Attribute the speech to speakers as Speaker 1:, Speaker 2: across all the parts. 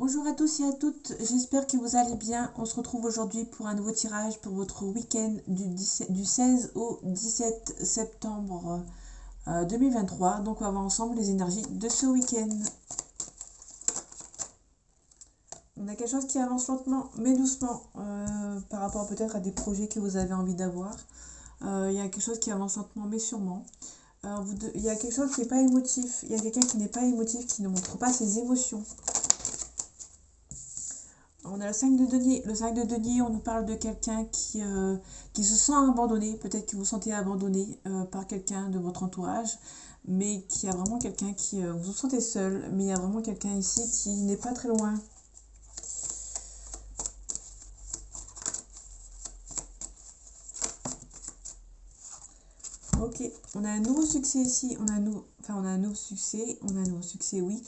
Speaker 1: Bonjour à tous et à toutes, j'espère que vous allez bien. On se retrouve aujourd'hui pour un nouveau tirage pour votre week-end du 16 au 17 septembre 2023. Donc on va voir ensemble les énergies de ce week-end. On a quelque chose qui avance lentement mais doucement par rapport peut-être à des projets que vous avez envie d'avoir. Il y a quelque chose qui avance lentement mais sûrement. Il y a quelque chose qui n'est pas émotif, il y a quelqu'un qui n'est pas émotif, qui ne montre pas ses émotions. On a le 5 de denier. Le 5 de denier, on nous parle de quelqu'un qui se sent abandonné. Peut-être que vous vous sentez abandonné par quelqu'un de votre entourage, mais qui a vraiment quelqu'un qui... vous vous sentez seul, mais il y a vraiment quelqu'un ici qui n'est pas très loin. Ok, on a un nouveau succès ici. Enfin, on a un nouveau succès. On a un nouveau succès, oui.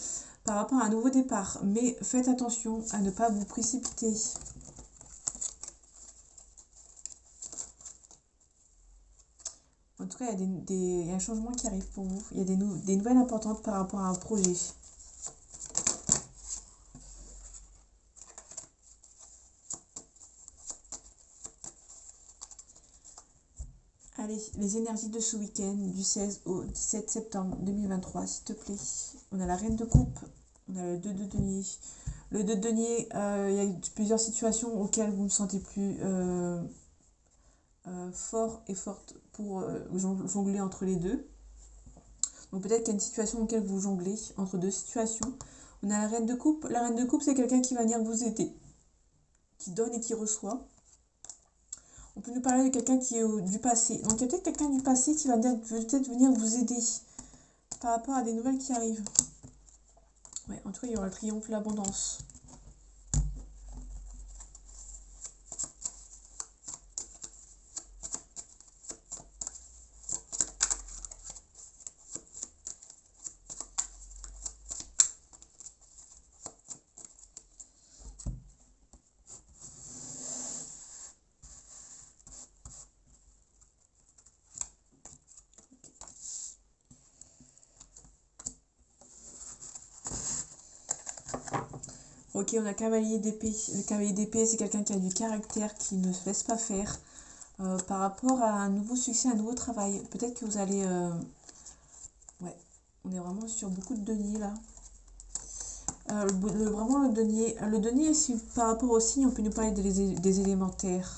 Speaker 1: Par rapport à un nouveau départ. Mais faites attention à ne pas vous précipiter. En tout cas, il y a un changement qui arrive pour vous. Il y a des nouvelles importantes par rapport à un projet. Allez, les énergies de ce week-end, du 16 au 17 septembre 2023, s'il te plaît. On a la reine de coupe, on a le 2 de denier. Le 2 de denier, il y a plusieurs situations auxquelles vous ne sentez plus fort et forte pour jongler entre les deux. Donc peut-être qu'il y a une situation auquel vous jonglez entre deux situations. On a la reine de coupe. La reine de coupe, c'est quelqu'un qui va venir vous aider, qui donne et qui reçoit. On peut nous parler de quelqu'un qui est du passé. Donc il y a peut-être quelqu'un du passé qui va peut-être venir vous aider par rapport à des nouvelles qui arrivent. Ouais, en tout cas, il y aura le triomphe, l'abondance. Ok, on a cavalier d'épée. Le cavalier d'épée, c'est quelqu'un qui a du caractère, qui ne se laisse pas faire. Par rapport à un nouveau succès, un nouveau travail. Peut-être que vous allez... Ouais, on est vraiment sur beaucoup de deniers là. Vraiment le denier. Le denier, si, par rapport au signe, on peut nous parler des élémentaires.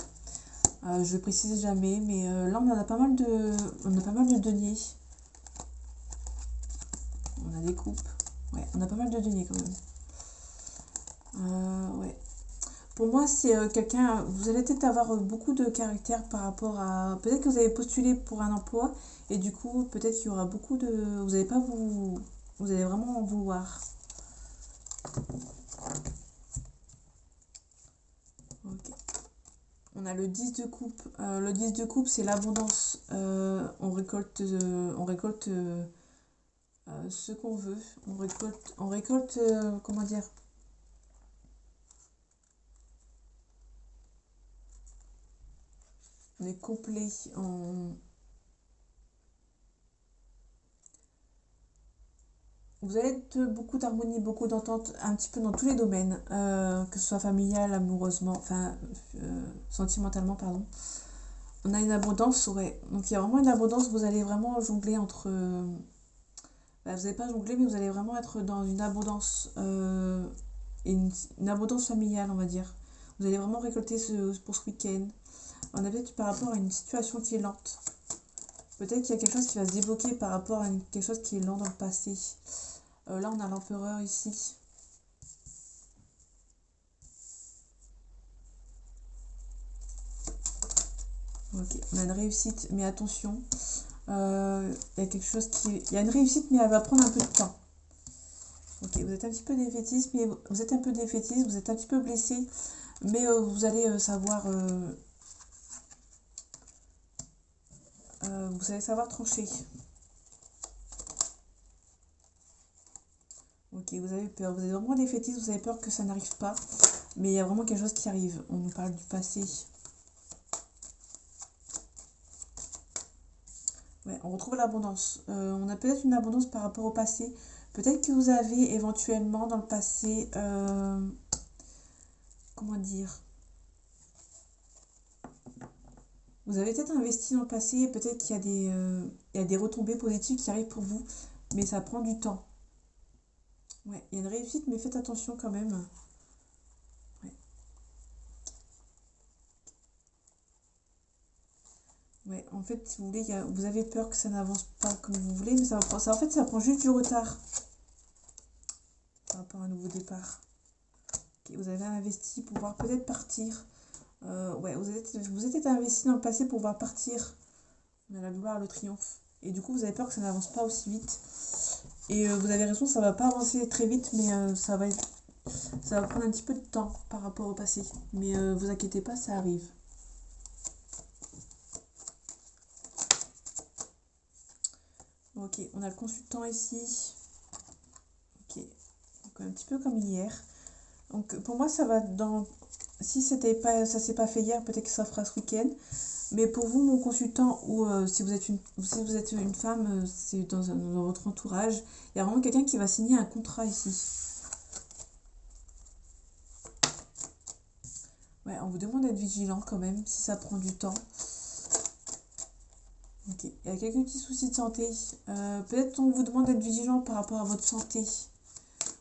Speaker 1: Je ne précise jamais, mais là on a pas mal de deniers. On a des coupes. Ouais, on a pas mal de deniers quand même. Ouais. Pour moi, c'est quelqu'un. Vous allez peut-être avoir beaucoup de caractère par rapport à. Peut-être que vous avez postulé pour un emploi et du coup, peut-être qu'il y aura beaucoup de. Vous n'allez pas vous. Vous allez vraiment en vouloir. Ok. On a le 10 de coupe. Le 10 de coupe, c'est l'abondance. On récolte ce qu'on veut. On récolte comment dire. On est complet. Vous allez être beaucoup d'harmonie, beaucoup d'entente, un petit peu dans tous les domaines, que ce soit familial, amoureusement, enfin sentimentalement, pardon. On a une abondance, ouais. Donc il y a vraiment une abondance, vous allez vraiment jongler entre... bah, vous n'allez pas jongler, mais vous allez vraiment être dans une abondance, et une abondance familiale, on va dire. Vous allez vraiment récolter pour ce week-end. On a peut-être par rapport à une situation qui est lente. Peut-être qu'il y a quelque chose qui va se débloquer par rapport à quelque chose qui est lent dans le passé. Là, on a l'empereur ici. Ok, on a une réussite, mais attention, il y a quelque chose qui... Il y a une réussite, mais elle va prendre un peu de temps. Ok, vous êtes un petit peu défaitiste, mais vous êtes un peu défaitiste, vous êtes un petit peu blessé, mais vous allez savoir... vous allez savoir trancher. Ok, vous avez peur, vous êtes vraiment défaitiste, vous avez peur que ça n'arrive pas, mais il y a vraiment quelque chose qui arrive. On nous parle du passé. Ouais, on retrouve l'abondance. On a peut-être une abondance par rapport au passé, Peut-être que vous avez éventuellement dans le passé, comment dire, vous avez peut-être investi dans le passé, et peut-être qu'il y a il y a des retombées positives qui arrivent pour vous, mais ça prend du temps. Ouais, il y a une réussite, mais faites attention quand même. Ouais, ouais. En fait, si vous voulez, vous avez peur que ça n'avance pas comme vous voulez, mais en fait, ça prend juste du retard par rapport à un nouveau départ. Ok, vous avez investi pour pouvoir peut-être partir. Ouais, vous êtes investi dans le passé pour pouvoir partir. On a la gloire, le triomphe. Et du coup, vous avez peur que ça n'avance pas aussi vite. Et vous avez raison, ça va pas avancer très vite, mais ça va prendre un petit peu de temps par rapport au passé. Mais vous inquiétez pas, ça arrive. Ok, on a le consultant ici. Ok, donc un petit peu comme hier. Donc pour moi, ça va dans... Si ça s'est pas fait hier, peut-être que ça fera ce week-end. Mais pour vous, mon consultant, ou si vous êtes une femme, c'est dans votre entourage, il y a vraiment quelqu'un qui va signer un contrat ici. Ouais, on vous demande d'être vigilant quand même, si ça prend du temps. Ok, il y a quelques petits soucis de santé. Peut-être on vous demande d'être vigilant par rapport à votre santé.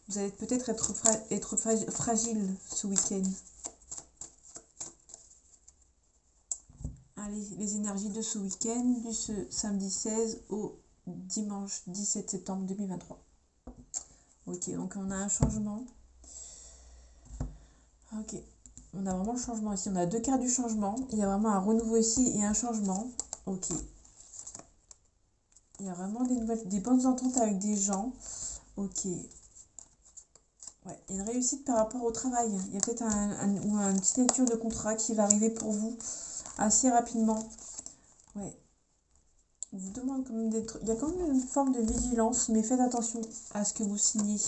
Speaker 1: Vous allez peut-être être fragile ce week-end. Allez, les énergies de ce week-end, du samedi 16 au dimanche 17 septembre 2023. Ok, donc on a un changement. Ok, on a vraiment le changement ici. On a deux cartes du changement. Il y a vraiment un renouveau ici et un changement. Ok. Il y a vraiment des bonnes ententes avec des gens. Ok. Ouais, il y a une réussite par rapport au travail. Il y a peut-être une signature de contrat qui va arriver pour vous assez rapidement. Ouais. On vous demande quand même d'être... Il y a quand même une forme de vigilance, mais faites attention à ce que vous signez.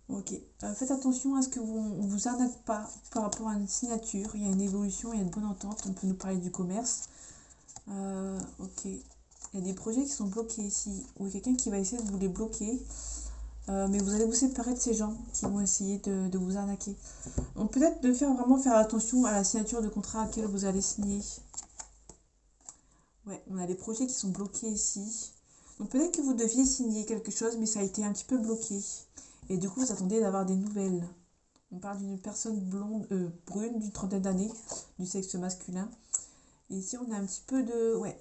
Speaker 1: Ok. Faites attention à ce que on vous arnaque pas par rapport à une signature. Il y a une évolution, il y a une bonne entente. On peut nous parler du commerce. Ok. Il y a des projets qui sont bloqués ici, ou quelqu'un qui va essayer de vous les bloquer. Mais vous allez vous séparer de ces gens qui vont essayer de vous arnaquer. Donc peut-être de vraiment faire attention à la signature de contrat à laquelle vous allez signer. Ouais, on a des projets qui sont bloqués ici. Donc peut-être que vous deviez signer quelque chose, mais ça a été un petit peu bloqué. Et du coup, vous attendez d'avoir des nouvelles. On parle d'une personne blonde, brune, d'une trentaine d'années, du sexe masculin. Et ici, on a un petit peu de... Ouais.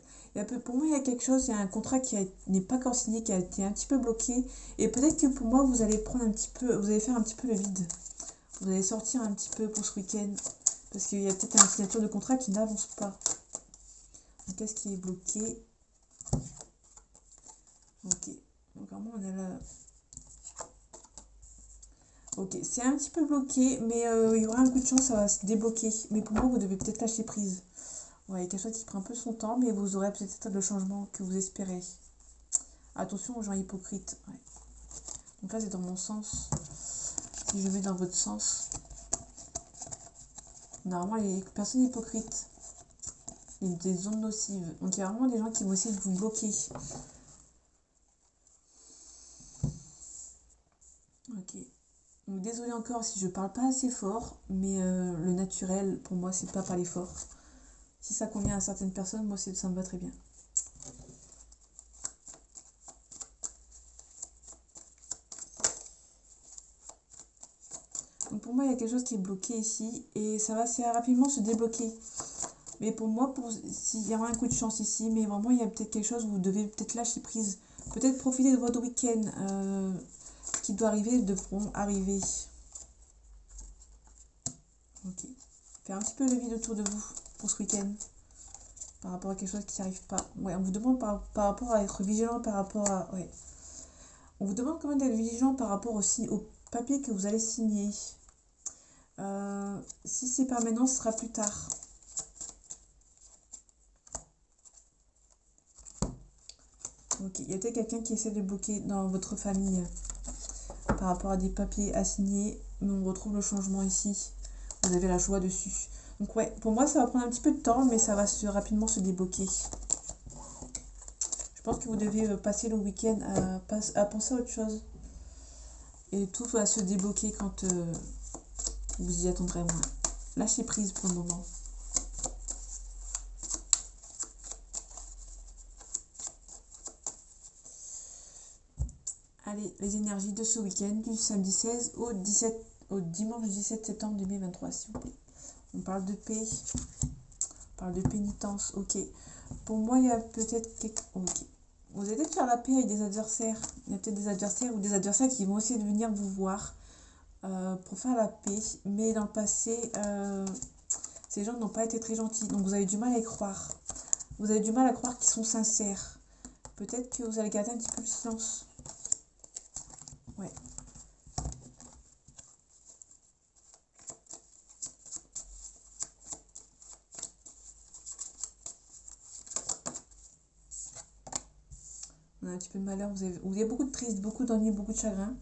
Speaker 1: Pour moi, il y a quelque chose, il y a un contrat qui n'est pas encore signé, qui a été un petit peu bloqué. Et peut-être que pour moi, vous allez prendre un petit peu... Vous allez faire un petit peu le vide. Vous allez sortir un petit peu pour ce week-end. Parce qu'il y a peut-être une signature de contrat qui n'avance pas. Donc, qu'est-ce qui est bloqué? Ok. Donc, vraiment, on a là... Ok, c'est un petit peu bloqué, mais il y aura un coup de chance, ça va se débloquer. Mais pour moi, vous devez peut-être lâcher prise. Ouais, il y a quelque chose qui prend un peu son temps, mais vous aurez peut-être le changement que vous espérez. Attention aux gens hypocrites. Ouais. Donc là, c'est dans mon sens. Si je vais dans votre sens, normalement, les personnes hypocrites, il y a des zones nocives. Donc il y a vraiment des gens qui vont essayer de vous bloquer. Ok. Donc désolé encore si je parle pas assez fort, mais le naturel, pour moi, c'est pas parler fort. Si ça convient à certaines personnes, moi, ça me va très bien. Donc pour moi, il y a quelque chose qui est bloqué ici et ça va assez rapidement se débloquer. Mais pour moi, s'il y aura un coup de chance ici, mais vraiment, il y a peut-être quelque chose où vous devez peut-être lâcher prise. Peut-être profiter de votre week-end. Ce qui doit arriver devront arriver. Ok. Faire un petit peu le vide autour de vous pour ce week-end. Par rapport à quelque chose qui n'arrive pas. Ouais, on vous demande par rapport à être vigilant par rapport à... Ouais. On vous demande quand même d'être vigilant par rapport aussi au papier que vous allez signer. Si c'est pas maintenant, ce sera plus tard. Ok, il y a peut-être quelqu'un qui essaie de bloquer dans votre famille par rapport à des papiers à signer, mais on retrouve le changement ici. Vous avez la joie dessus. Donc ouais, pour moi ça va prendre un petit peu de temps, mais ça va rapidement se débloquer. Je pense que vous devez passer le week-end à penser à autre chose. Et tout va se débloquer quand vous y attendrez moins. Lâchez prise pour le moment. Allez, les énergies de ce week-end, du samedi 16 au dimanche 17 septembre 2023, s'il vous plaît. On parle de paix, on parle de pénitence, ok. Pour moi, il y a peut-être quelque... Ok. Vous allez peut-être faire la paix avec des adversaires. Il y a peut-être des adversaires ou des adversaires qui vont essayer de venir vous voir pour faire la paix. Mais dans le passé, ces gens n'ont pas été très gentils. Donc vous avez du mal à y croire. Vous avez du mal à croire qu'ils sont sincères. Peut-être que vous allez garder un petit peu le silence. Ouais. On a un petit peu de malheur. Vous avez beaucoup de triste, beaucoup d'ennui, beaucoup de chagrin.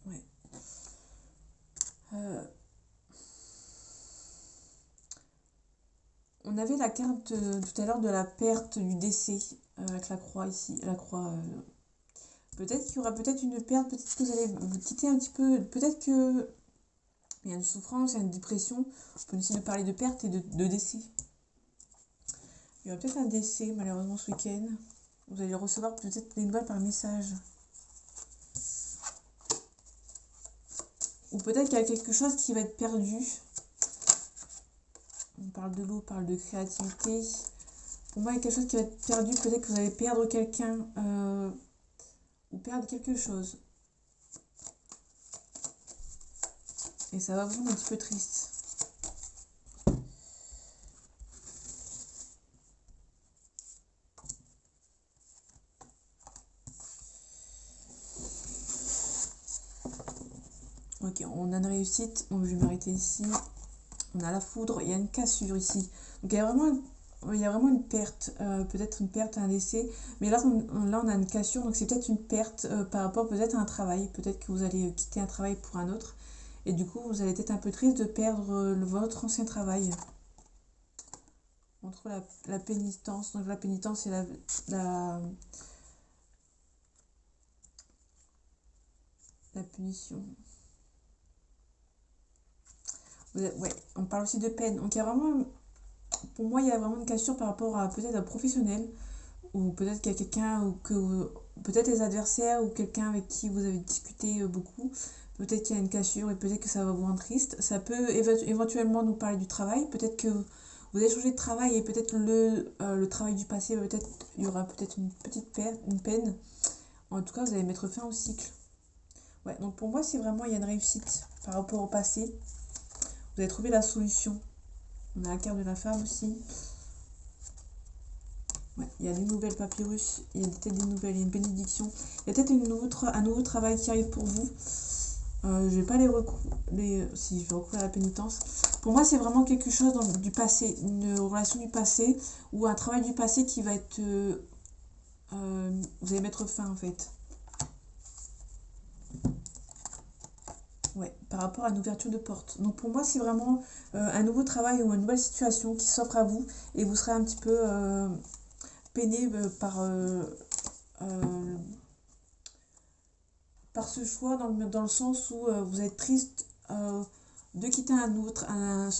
Speaker 1: Ouais. On avait la carte tout à l'heure de la perte, du décès, avec la croix ici. La croix. Peut-être qu'il y aura peut-être une perte, peut-être que vous allez vous quitter un petit peu. Peut-être que il y a une souffrance, il y a une dépression. On peut essayer de parler de perte et de décès. Il y aura peut-être un décès, malheureusement, ce week-end. Vous allez recevoir peut-être des nouvelles par message. Ou peut-être qu'il y a quelque chose qui va être perdu. On parle de l'eau, on parle de créativité. Pour moi, il y a quelque chose qui va être perdu. Peut-être que vous allez perdre quelqu'un ou perdre quelque chose. Et ça va vous rendre un petit peu triste. Ok, on a une réussite. Donc je vais m'arrêter ici. On a la foudre. Il y a une cassure ici. Donc il y a vraiment une perte. Peut-être une perte, un décès. Mais là, on a une cassure. Donc c'est peut-être une perte par rapport peut-être à un travail. Peut-être que vous allez quitter un travail pour un autre. Et du coup, vous allez être un peu triste de perdre votre ancien travail. On trouve la pénitence. Donc la pénitence, c'est la punition. Ouais, on parle aussi de peine. Donc il y a vraiment, pour moi, il y a vraiment une cassure par rapport à peut-être un professionnel, ou peut-être qu'il y a quelqu'un, ou que peut-être les adversaires, ou quelqu'un avec qui vous avez discuté beaucoup. Peut-être qu'il y a une cassure et peut-être que ça va vous rendre triste. Ça peut éventuellement nous parler du travail. Peut-être que vous allez changer de travail et peut-être le travail du passé, peut-être il y aura peut-être une petite perte, une peine. En tout cas, vous allez mettre fin au cycle. Ouais, donc pour moi, c'est vraiment, il y a une réussite par rapport au passé. Vous avez trouvé la solution. On a la carte de la femme aussi. Ouais, il y a des nouvelles papyrus, il y a peut-être des nouvelles, il y a une bénédiction. Il y a peut-être un nouveau travail qui arrive pour vous. Je vais pas si je vais recourir à la pénitence. Pour moi, c'est vraiment quelque chose du passé, une relation du passé ou un travail du passé qui va être... vous allez mettre fin en fait. Ouais, par rapport à une ouverture de porte. Donc pour moi, c'est vraiment un nouveau travail ou une nouvelle situation qui s'offre à vous et vous serez un petit peu peiné par ce choix dans le sens où vous êtes triste de quitter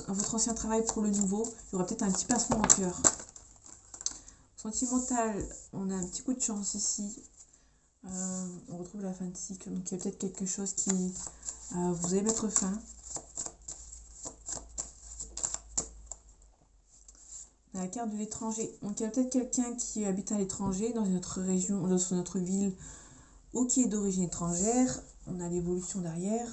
Speaker 1: votre ancien travail pour le nouveau. Il y aura peut-être un petit pincement au cœur. Sentimental, on a un petit coup de chance ici. On retrouve la fin de cycle. Donc il y a peut-être quelque chose qui vous allez mettre fin. On a la carte de l'étranger. Donc il y a peut-être quelqu'un qui habite à l'étranger, dans une autre région, dans notre ville, ou qui est d'origine étrangère. On a l'évolution derrière.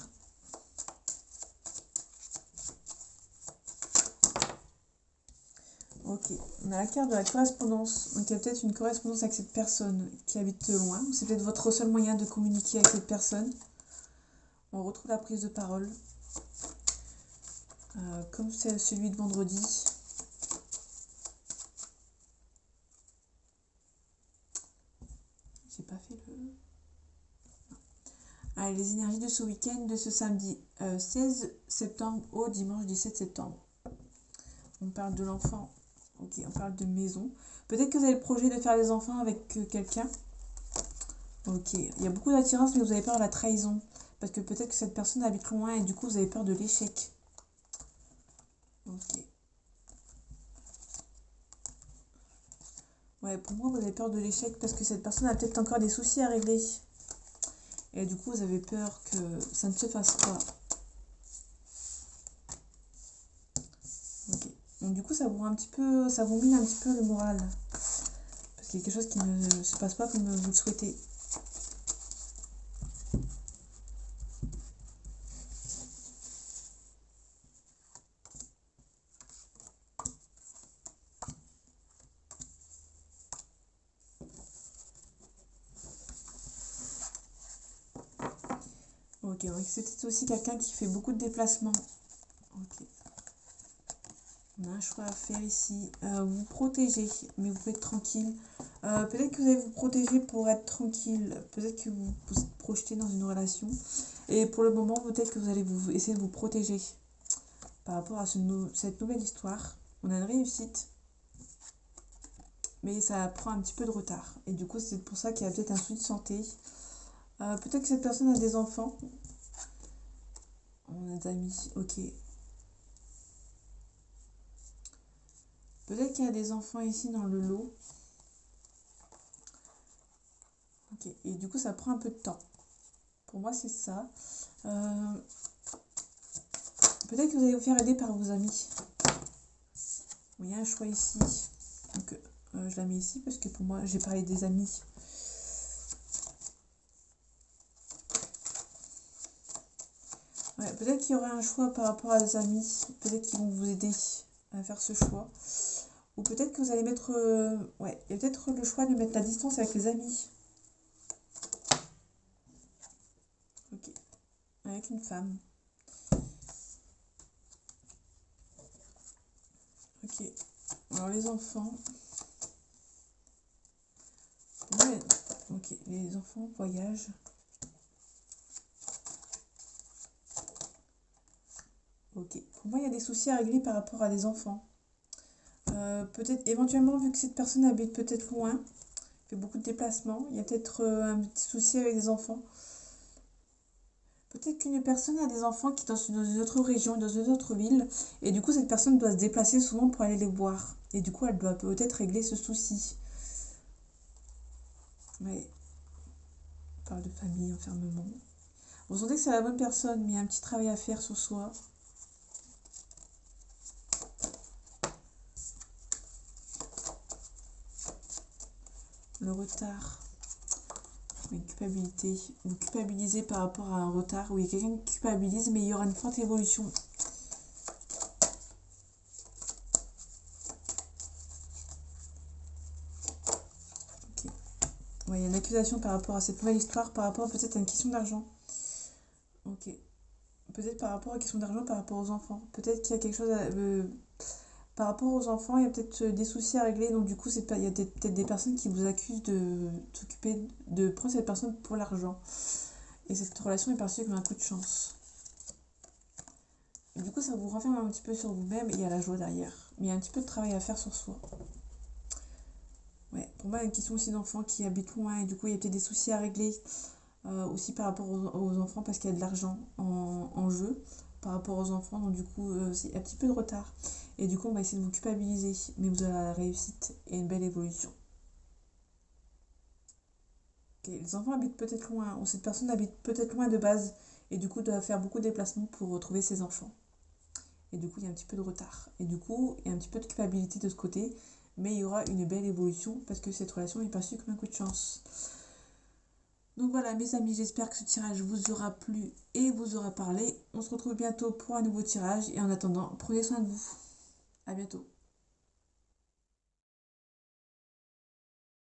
Speaker 1: Ok, on a la carte de la correspondance. Donc il y a peut-être une correspondance avec cette personne qui habite loin. C'est peut-être votre seul moyen de communiquer avec cette personne. On retrouve la prise de parole. comme c'est celui de vendredi. J'ai pas fait le... Allez, les énergies de ce week-end, de ce samedi 16 septembre au dimanche 17 septembre. On parle de l'enfant. Ok, on parle de maison. Peut-être que vous avez le projet de faire des enfants avec quelqu'un. Ok, il y a beaucoup d'attirance, mais vous avez peur de la trahison. Parce que peut-être que cette personne habite loin et du coup, vous avez peur de l'échec. Ok. Ouais, pour moi, vous avez peur de l'échec parce que cette personne a peut-être encore des soucis à régler. Et du coup, vous avez peur que ça ne se fasse pas. Ok. Donc du coup, ça vous mine un petit peu le moral. Parce qu'il y a quelque chose qui ne se passe pas comme vous le souhaitez. Ok, donc c'est aussi quelqu'un qui fait beaucoup de déplacements. Ok. On a un choix à faire ici. Vous protéger, mais vous pouvez être tranquille. Peut-être que vous allez vous protéger pour être tranquille. Peut-être que vous vous projetez dans une relation. Et pour le moment, peut-être que vous allez essayer de vous protéger. Par rapport à cette nouvelle histoire, on a une réussite. Mais ça prend un petit peu de retard. Et du coup, c'est pour ça qu'il y a peut-être un souci de santé. Peut-être que cette personne a des enfants. On a des amis, ok. Peut-être qu'il y a des enfants ici dans le lot. Ok, et du coup, ça prend un peu de temps. Pour moi, c'est ça. Peut-être que vous allez vous faire aider par vos amis. Il y a un choix ici. Donc, je la mets ici parce que pour moi, j'ai parlé des amis. Ouais, peut-être qu'il y aura un choix par rapport à des amis. Peut-être qu'ils vont vous aider à faire ce choix. Ou peut-être que vous allez mettre... ouais, il y a peut-être le choix de mettre la distance avec les amis. Ok. Avec une femme. Ok. Alors les enfants. Ouais. Ok. Les enfants voyagent. Ok. Pour moi, il y a des soucis à régler par rapport à des enfants. Peut-être éventuellement, vu que cette personne habite peut-être loin, fait beaucoup de déplacements, il y a peut-être un petit souci avec des enfants. Peut-être qu'une personne a des enfants qui sont dans une autre région, dans une autre ville, et du coup cette personne doit se déplacer souvent pour aller les voir. Et du coup elle doit peut-être régler ce souci. Ouais, on parle de famille, enfermement. Vous sentez que c'est la bonne personne, mais il y a un petit travail à faire sur soi. Le retard. Une culpabilité. Vous culpabilisez par rapport à un retard. Oui, quelqu'un qui culpabilise, mais il y aura une forte évolution. Ok. Ouais, il y a une accusation par rapport à cette nouvelle histoire, par rapport peut-être à une question d'argent. Ok. Peut-être par rapport à une question d'argent, par rapport aux enfants. Peut-être qu'il y a quelque chose à... par rapport aux enfants, il y a peut-être des soucis à régler. Donc du coup, il y a peut-être des personnes qui vous accusent de s'occuper, de prendre cette personne pour l'argent. Et cette relation est perçue comme un coup de chance. Et du coup, ça vous renferme un petit peu sur vous-même et il y a la joie derrière. Mais il y a un petit peu de travail à faire sur soi. Ouais, pour moi, il y a une question aussi d'enfants qui habitent loin et du coup, il y a peut-être des soucis à régler aussi par rapport aux enfants parce qu'il y a de l'argent en jeu par rapport aux enfants. Donc du coup, c'est un petit peu de retard. Et du coup, on va essayer de vous culpabiliser, mais vous aurez la réussite et une belle évolution. Okay, les enfants habitent peut-être loin, ou cette personne habite peut-être loin de base, et du coup doit faire beaucoup de déplacements pour retrouver ses enfants. Et du coup, il y a un petit peu de retard. Et du coup, il y a un petit peu de culpabilité de ce côté, mais il y aura une belle évolution parce que cette relation est perçue comme un coup de chance. Donc voilà, mes amis, j'espère que ce tirage vous aura plu et vous aura parlé. On se retrouve bientôt pour un nouveau tirage, et en attendant, prenez soin de vous. À bientôt.